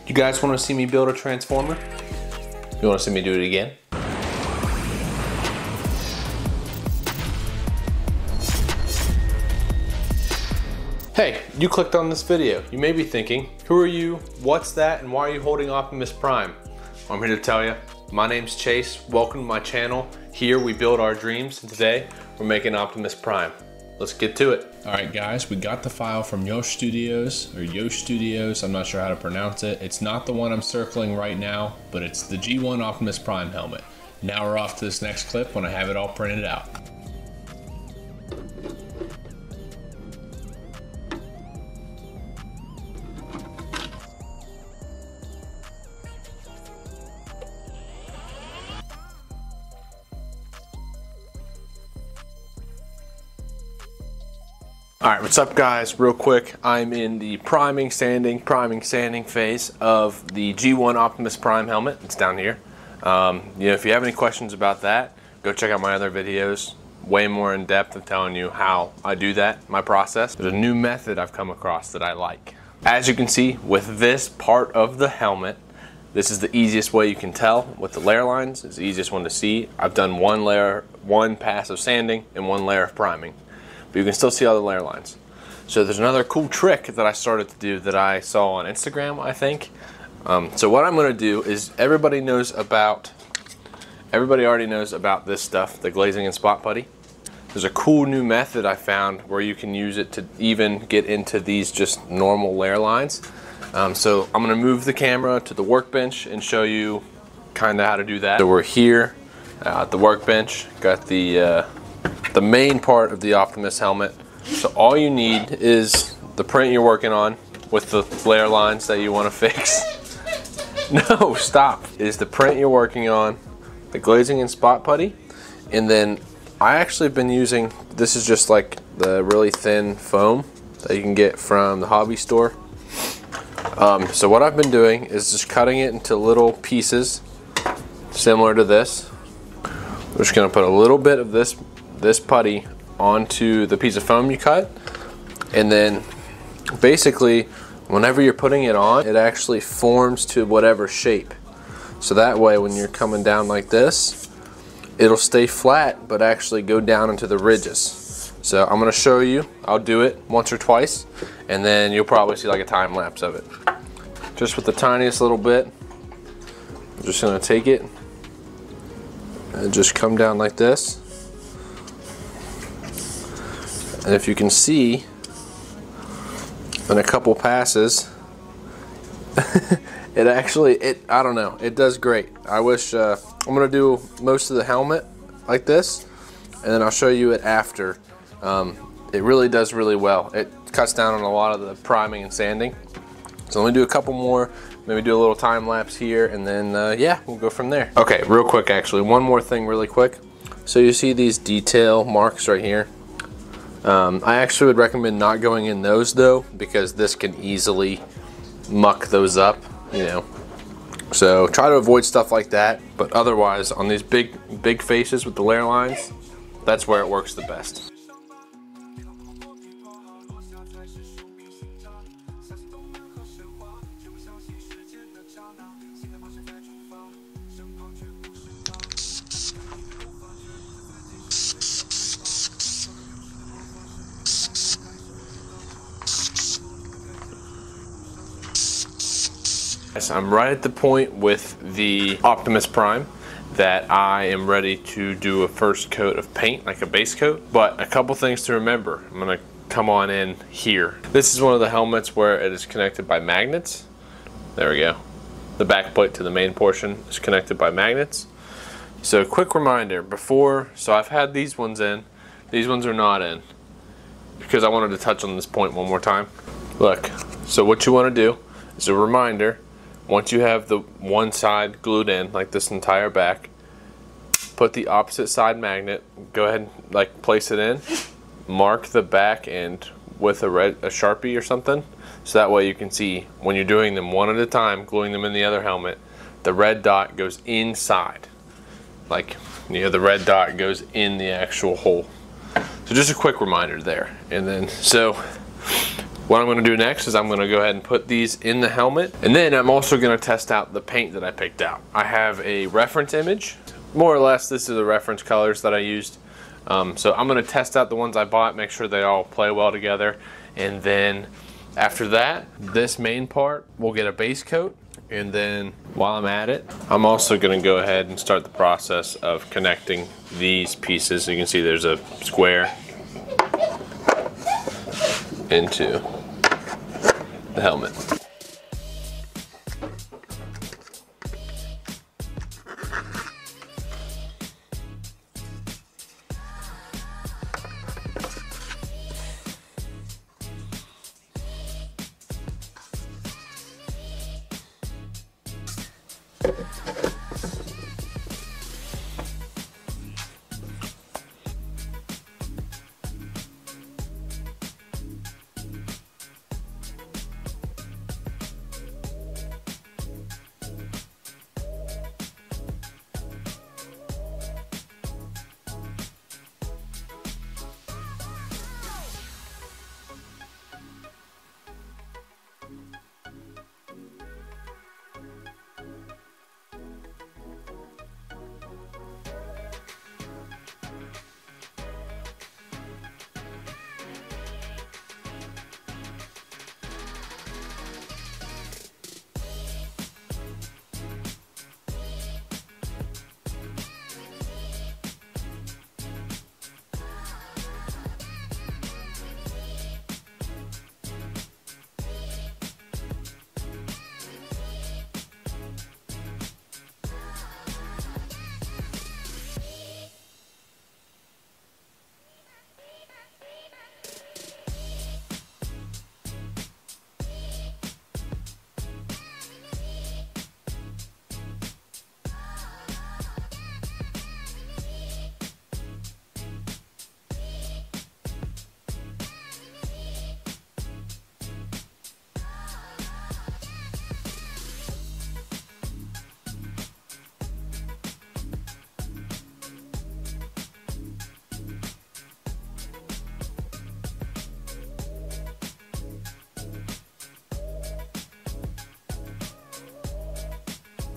You guys want to see me build a transformer? You want to see me do it again? Hey, you clicked on this video. You may be thinking, who are you, what's that, and why are you holding Optimus Prime? Well, I'm here to tell you, my name's Chase. Welcome to my channel. Here we build our dreams, and today we're making Optimus Prime. Let's get to it. All right, guys, we got the file from Yosh Studios, I'm not sure how to pronounce it. It's not the one I'm circling right now, but it's the G1 Optimus Prime helmet. Now we're off to this next clip when I have it all printed out. Alright, what's up guys? Real quick, I'm in the priming, sanding phase of the G1 Optimus Prime helmet. It's down here. If you have any questions about that, go check out my other videos. Way more in depth of telling you how I do that, my process. There's a new method I've come across that I like. As you can see, with this part of the helmet, this is the easiest way you can tell with the layer lines. It's the easiest one to see. I've done one pass of sanding and one layer of priming. But you can still see all the layer lines. So there's another cool trick that I started to do that I saw on Instagram, I think. So what I'm going to do is everybody already knows about this stuff, the glazing and spot putty. There's a cool new method I found where you can use it to even get into these just normal layer lines. So I'm going to move the camera to the workbench and show you kind of how to do that. So we're here at the workbench, got the main part of the Optimus helmet. So all you need is the print you're working on with the layer lines that you want to fix. No, stop. Is the print you're working on, the glazing and spot putty, and then I actually have been using, this is just like the really thin foam that you can get from the hobby store. So what I've been doing is just cutting it into little pieces similar to this. We're just going to put a little bit of this putty onto the piece of foam you cut, and then basically whenever you're putting it on, it actually forms to whatever shape. So that way when you're coming down like this, it'll stay flat but actually go down into the ridges. So I'm going to show you. I'll do it once or twice and then you'll probably see like a time lapse of it. Just with the tiniest little bit, I'm just going to take it and just come down like this. And if you can see, in a couple passes, I don't know, it does great. I wish, I'm gonna do most of the helmet like this, and then I'll show you it after. It really does really well. It cuts down on a lot of the priming and sanding. So let me do a couple more, maybe do a little time lapse here, and then yeah, we'll go from there. Okay, real quick actually, one more thing really quick. So you see these detail marks right here? I actually would recommend not going in those though, because this can easily muck those up, you know. So try to avoid stuff like that, but otherwise on these big faces with the layer lines, that's where it works the best. I'm right at the point with the Optimus Prime that I am ready to do a first coat of paint, like a base coat. But a couple things to remember. I'm gonna come on in here. This is one of the helmets where it is connected by magnets. There we go. The back plate to the main portion is connected by magnets. So quick reminder, so I've had these ones in, these ones are not in, because I wanted to touch on this point one more time. Look, so what you wanna do is a reminder, once you have the one side glued in, like this entire back, put the opposite side magnet, go ahead and like place it in, mark the back end with a Sharpie or something, so that way you can see when you're doing them one at a time, gluing them in the other helmet, the red dot goes inside. Like, you know, the red dot goes in the actual hole. So just a quick reminder there. And then, so What I'm going to do next is I'm going to go ahead and put these in the helmet, and then I'm also going to test out the paint that I picked out. I have a reference image. More or less, this is the reference colors that I used. So I'm going to test out the ones I bought, make sure they all play well together, and then after that, this main part will get a base coat, and then while I'm at it, I'm also going to go ahead and start the process of connecting these pieces. You can see there's a square into the helmet.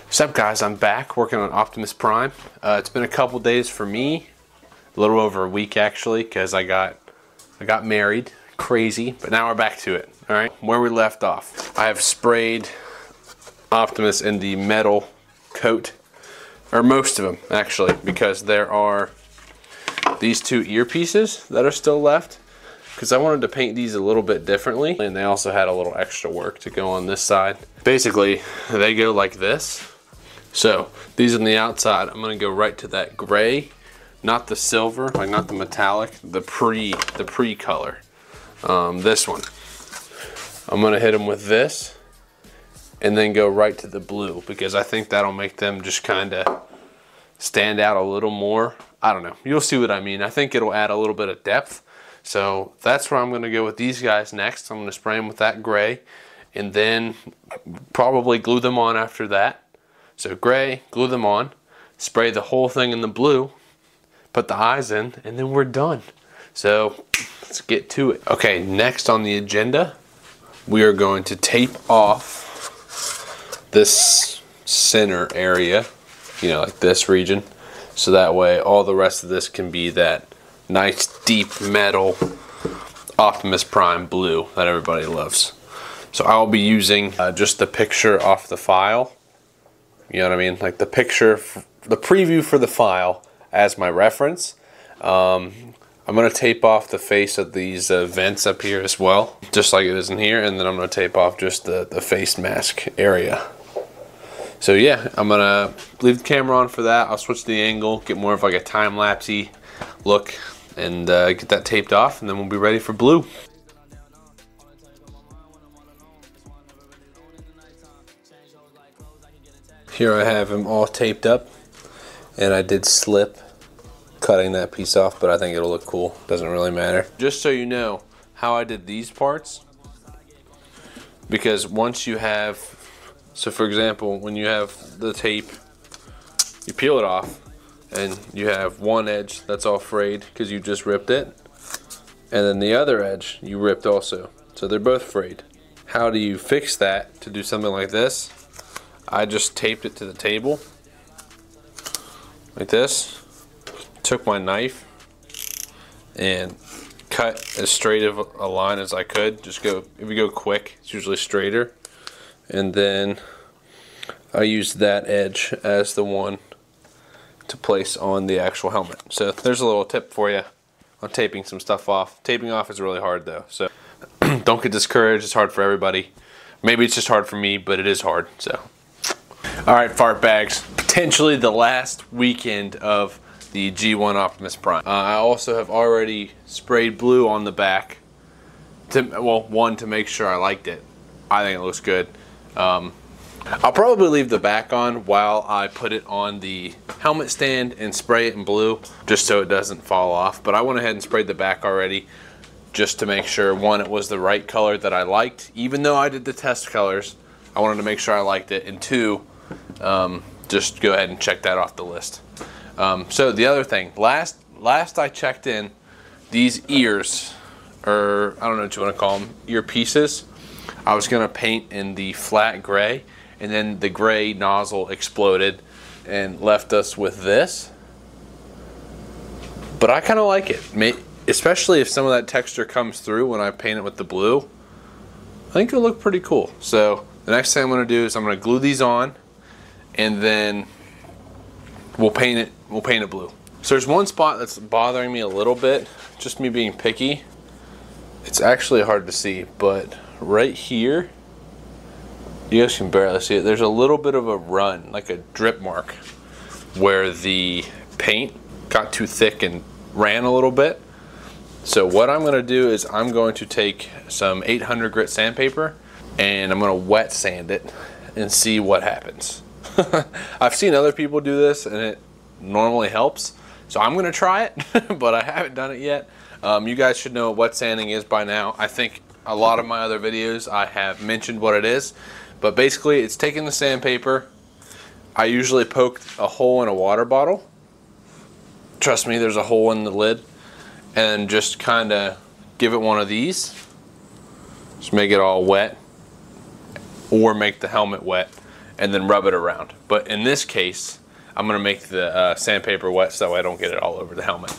What's up, guys? I'm back working on Optimus Prime. It's been a couple days for me, a little over a week actually, because I got married. Crazy, but now we're back to it. All right, where we left off, I have sprayed Optimus in the metal coat, or most of them actually, because there are these two earpieces that are still left, because I wanted to paint these a little bit differently, and they also had a little extra work to go on this side. Basically, they go like this. So these on the outside, I'm gonna go right to that gray, not the silver, like not the metallic, the pre color. This one, I'm gonna hit them with this, and then go right to the blue, because I think that'll make them just kind of stand out a little more. I don't know, you'll see what I mean. I think it'll add a little bit of depth. So that's where I'm gonna go with these guys next. I'm gonna spray them with that gray, and then probably glue them on after that. So gray, glue them on, spray the whole thing in the blue, put the eyes in, and then we're done. So let's get to it. Okay, next on the agenda, we are going to tape off this center area, you know, like this region, so that way all the rest of this can be that nice deep metal Optimus Prime blue that everybody loves. So I'll be using just the picture off the file. You know what I mean? Like the picture, the preview for the file as my reference. I'm going to tape off the face of these vents up here as well, just like it is in here, and then I'm going to tape off just the face mask area. So yeah, I'm going to leave the camera on for that. I'll switch the angle, get more of like a time-lapsey look, and get that taped off, and then we'll be ready for blue. Here I have him all taped up, and I did slip cutting that piece off, but I think it'll look cool. Doesn't really matter. Just so you know how I did these parts, because once you have, so for example, when you have the tape, you peel it off, and you have one edge that's all frayed because you just ripped it, and then the other edge you ripped also. So they're both frayed. How do you fix that to do something like this? I just taped it to the table like this, took my knife and cut as straight of a line as I could. Just go, if you go quick, it's usually straighter. And then I used that edge as the one to place on the actual helmet. So there's a little tip for you on taping some stuff off. Taping off is really hard though, so don't get discouraged. It's hard for everybody. Maybe it's just hard for me, but it is hard. So, all right, fart bags. Potentially the last weekend of the G1 Optimus Prime. I also have already sprayed blue on the back. One, to make sure I liked it. I think it looks good. I'll probably leave the back on while I put it on the helmet stand and spray it in blue, just so it doesn't fall off. But I went ahead and sprayed the back already, just to make sure, one, it was the right color that I liked. Even though I did the test colors, I wanted to make sure I liked it. And two, just go ahead and check that off the list. So the other thing, last I checked in, these ears, or I don't know what you want to call them, ear pieces, I was going to paint in the flat gray, and then the gray nozzle exploded and left us with this. But I kind of like it, especially if some of that texture comes through when I paint it with the blue. I think it'll look pretty cool. So the next thing I'm going to do is I'm going to glue these on, and then we'll paint it blue. So there's one spot that's bothering me a little bit, just me being picky. It's actually hard to see, but right here, you guys can barely see it. There's a little bit of a run, like a drip mark, where the paint got too thick and ran a little bit. So what I'm going to do is I'm going to take some 800 grit sandpaper and I'm going to wet sand it and see what happens. I've seen other people do this and it normally helps. So I'm going to try it, but I haven't done it yet. You guys should know what wet sanding is by now. I think a lot of my other videos I have mentioned what it is. But basically it's taking the sandpaper. I usually poke a hole in a water bottle. Trust me, there's a hole in the lid. And just kind of give it one of these. Just make it all wet. Or make the helmet wet. And then rub it around. But in this case, I'm going to make the sandpaper wet so I don't get it all over the helmet.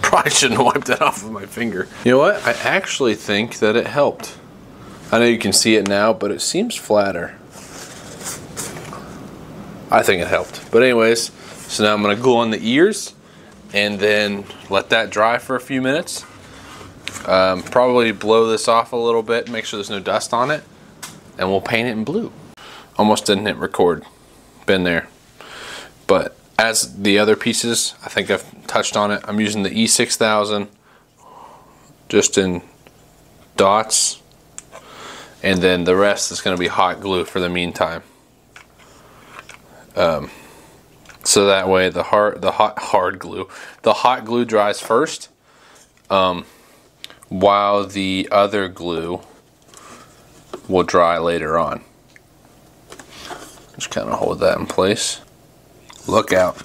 Probably shouldn't have wiped that off with my finger. You know what? I actually think that it helped. I know you can see it now, but it seems flatter. I think it helped. But anyways, so now I'm going to glue on the ears and then let that dry for a few minutes. Probably blow this off a little bit, make sure there's no dust on it, and we'll paint it in blue. Almost didn't hit record. Been there. But as the other pieces, I think I've touched on it. I'm using the E6000 just in dots, and then the rest is going to be hot glue for the meantime. So that way the hot glue dries first, while the other glue will dry later on. Just kind of hold that in place. Look out.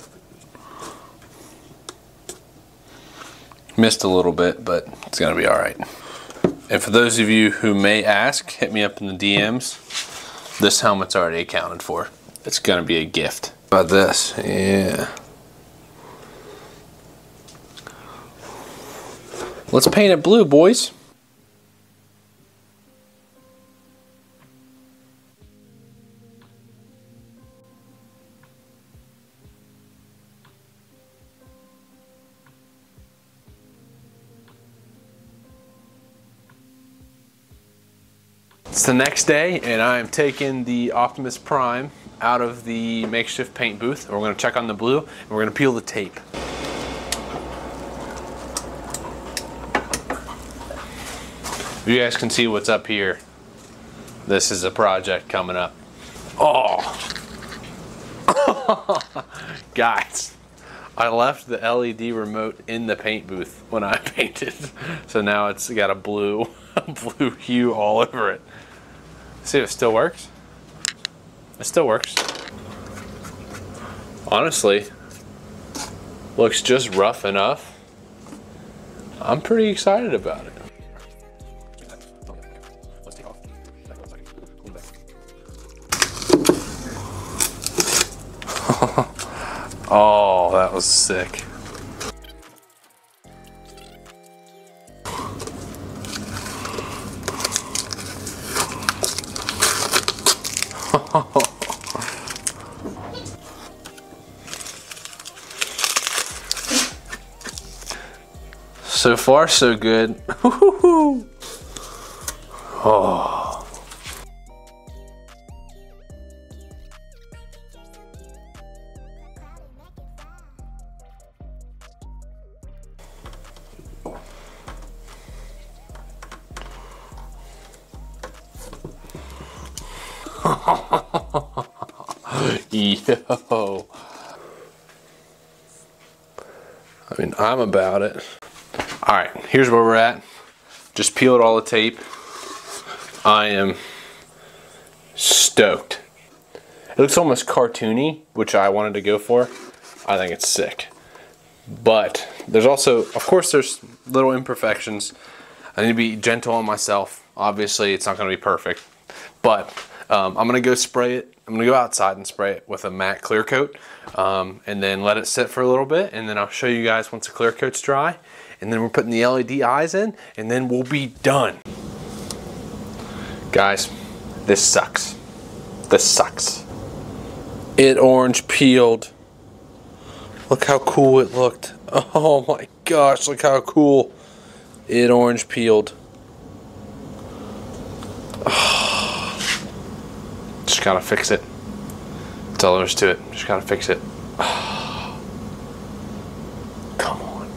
Missed a little bit, but it's gonna be all right. And for those of you who may ask, hit me up in the DMs. This helmet's already accounted for. It's gonna be a gift. How about this? Yeah. Let's paint it blue, boys. It's the next day and I am taking the Optimus Prime out of the makeshift paint booth, and we're going to check on the blue and we're going to peel the tape. You guys can see what's up here. This is a project coming up. Oh! Guys, I left the LED remote in the paint booth when I painted. So now it's got a blue hue all over it. See if it still works? It still works. Honestly, Looks just rough enough. I'm pretty excited about it. Oh, that was sick. So far, so good. Oh. Yo. I mean, I'm about it. All right, here's where we're at. Just peeled all the tape. I am stoked. It looks almost cartoony, which I wanted to go for. I think it's sick. But there's also, of course, there's little imperfections. I need to be gentle on myself. Obviously, it's not gonna be perfect. But I'm gonna go spray it. I'm gonna go outside and spray it with a matte clear coat, and then let it sit for a little bit, and then I'll show you guys once the clear coat's dry, and then we're putting the LED eyes in, and then we'll be done. Guys, this sucks. This sucks. It orange peeled. Look how cool it looked. Oh my gosh, look how cool it orange peeled. Just gotta fix it. That's all there is to it. Just gotta fix it. Come on.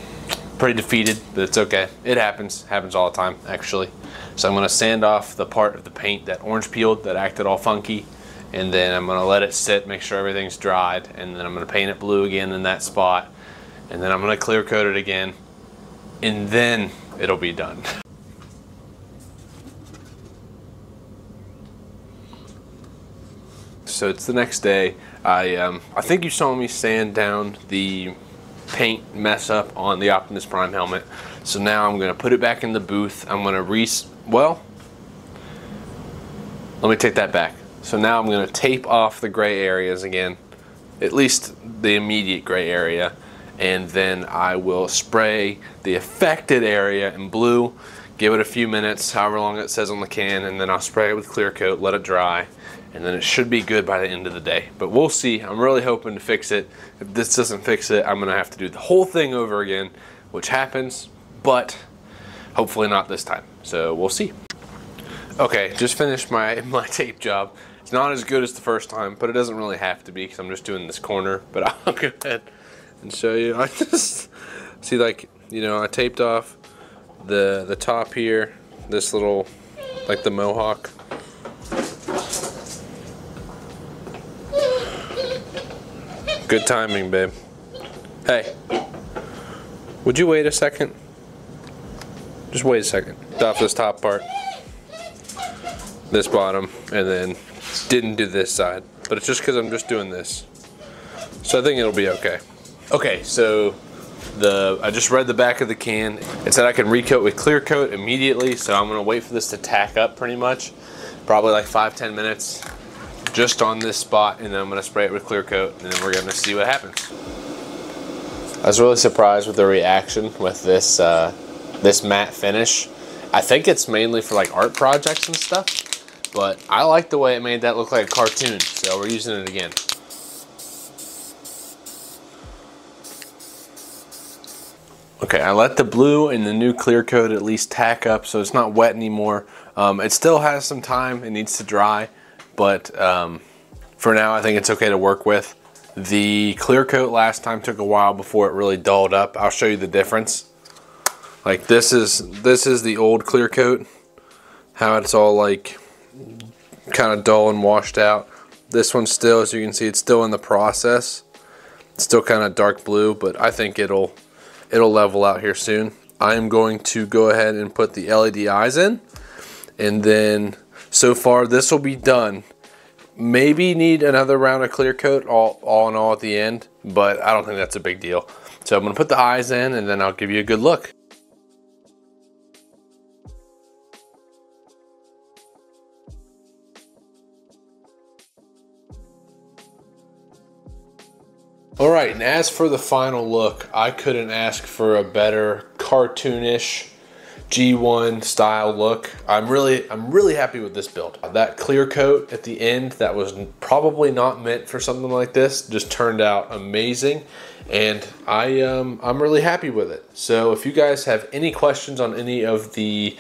Pretty defeated, but it's okay. It happens. Happens all the time, actually. So I'm gonna sand off the part of the paint that orange peeled that acted all funky, and then I'm gonna let it sit, make sure everything's dried, and then I'm gonna paint it blue again in that spot, and then I'm gonna clear coat it again, and then it'll be done. So it's the next day. I think you saw me sand down the paint mess up on the Optimus Prime helmet. So now I'm gonna put it back in the booth. I'm gonna let me take that back. So now I'm gonna tape off the gray areas again, at least the immediate gray area, and then I will spray the affected area in blue, give it a few minutes, however long it says on the can, and then I'll spray it with clear coat, let it dry, and then it should be good by the end of the day. But we'll see. I'm really hoping to fix it. If this doesn't fix it, I'm gonna have to do the whole thing over again, which happens, but hopefully not this time. So we'll see. Okay, just finished my tape job. It's not as good as the first time, but it doesn't really have to be because I'm just doing this corner. But I'll go ahead and show you. I just see, like, you know, I taped off the top here, this little, like the mohawk. Good timing, babe. Hey, would you wait a second? Just wait a second. Off this top part, this bottom, and then didn't do this side. But it's just because I'm just doing this. So I think it'll be okay. Okay, so I just read the back of the can. It said I can recoat with clear coat immediately, so I'm gonna wait for this to tack up pretty much. Probably like 5-10 minutes. Just on this spot, and then I'm gonna spray it with clear coat, and then we're gonna see what happens. I was really surprised with the reaction with this this matte finish. I think it's mainly for like art projects and stuff, but I like the way it made that look like a cartoon, so we're using it again. Okay, I let the blue and the new clear coat at least tack up so it's not wet anymore. It still has some time, it needs to dry. But for now, I think it's okay to work with. The clear coat last time took a while before it really dulled up. I'll show you the difference. Like this is the old clear coat, how it's all like kind of dull and washed out. This one still, as you can see, it's still in the process. It's still kind of dark blue, but I think it'll level out here soon. I am going to go ahead and put the LED eyes in, and then so far this will be done. Maybe need another round of clear coat all in all at the end, but I don't think that's a big deal. So I'm gonna put the eyes in and then I'll give you a good look. All right, and as for the final look, I couldn't ask for a better cartoonish G1 style look. I'm really happy with this build. That clear coat at the end that was probably not meant for something like this just turned out amazing, and I'm really happy with it. So if you guys have any questions on any of the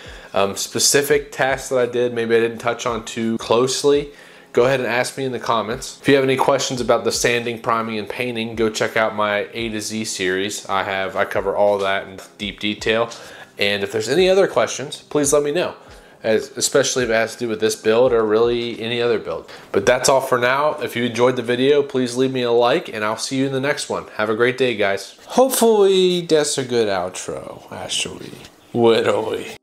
specific tasks that I did, maybe I didn't touch on too closely, go ahead and ask me in the comments. If you have any questions about the sanding, priming, and painting, go check out my A to Z series. I cover all that in deep detail. And if there's any other questions, please let me know, especially if it has to do with this build or really any other build. But that's all for now. If you enjoyed the video, please leave me a like, and I'll see you in the next one. Have a great day, guys. Hopefully that's a good outro, actually. Literally.